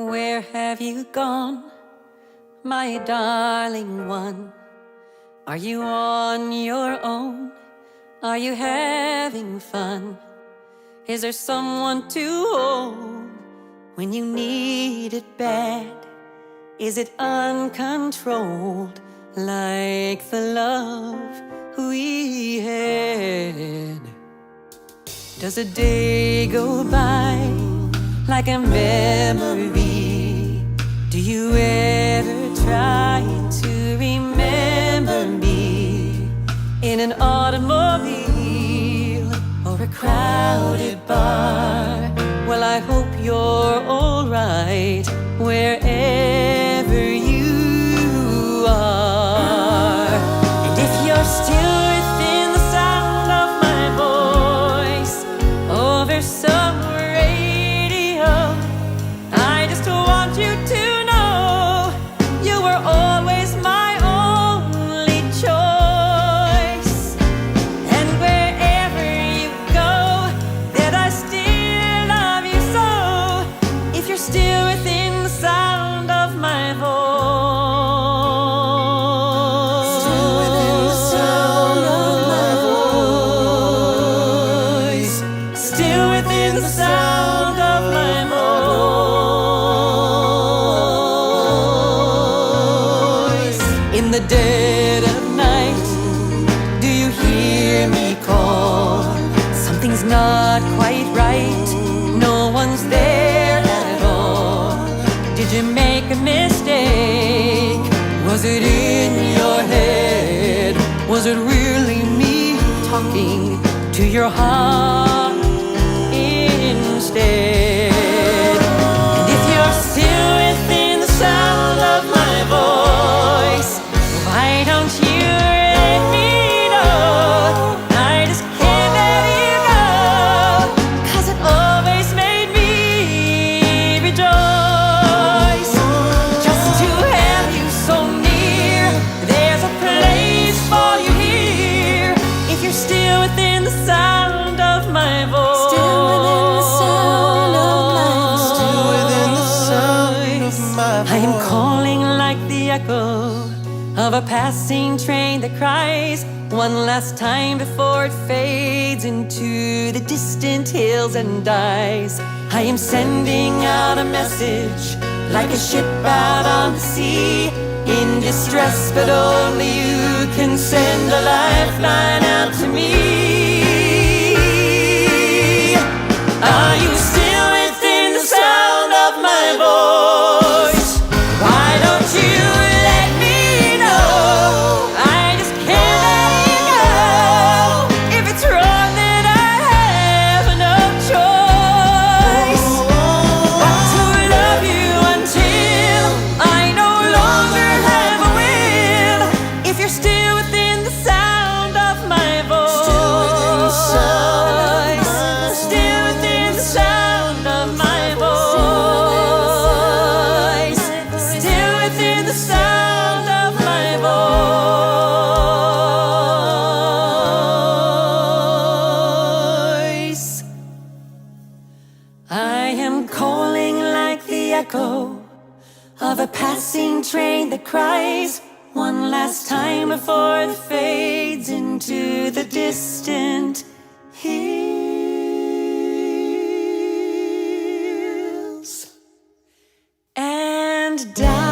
Where have you gone, my darling one? Are you on your own? Are you having fun? Is there someone to hold when you need it bad? Is it uncontrolled like the love we had? Does a day go by like a memory? Do you ever try to remember me in an automobile or a crowded bar? Well, I hope you're alright wherever you are. And if you're still within the sound of my voice over some radio, I just want you to know you were always my only choice. And wherever you go, that I still love you so. If you're still within the sound of my voice, still within the sound of my voice, still within the sound of my voice. In the dead of night, do you hear me call? Something's not quite right, no one's there at all. Did you make a mistake? Was it in your head? Was it really me talking to your heart instead? And if you're still within the sound of my voice, why don't you let me know? I just can't let you go, 'cause it always made me rejoice just to have you so near. There's a place for you here if you're still within the sound of my voice. Still within the sound of my voice. Still within the sound of my voice. I am calling like the echo of a passing train that cries one last time before it fades into the distant hills and dies. I am sending out a message like a ship out on the sea, in distress, but only you can send a lifeline out to me. Are you still within the sound of my voice? Why don't you let me know? I just can't let you go. If it's wrong, then I have no choice but to love you until I no longer have a will. If you're still within the sound of my voice, still within the sound of my voice, still within the sound of my voice. I am calling like the echo of a passing train that cries one last time before it fades into the distant hills and dies.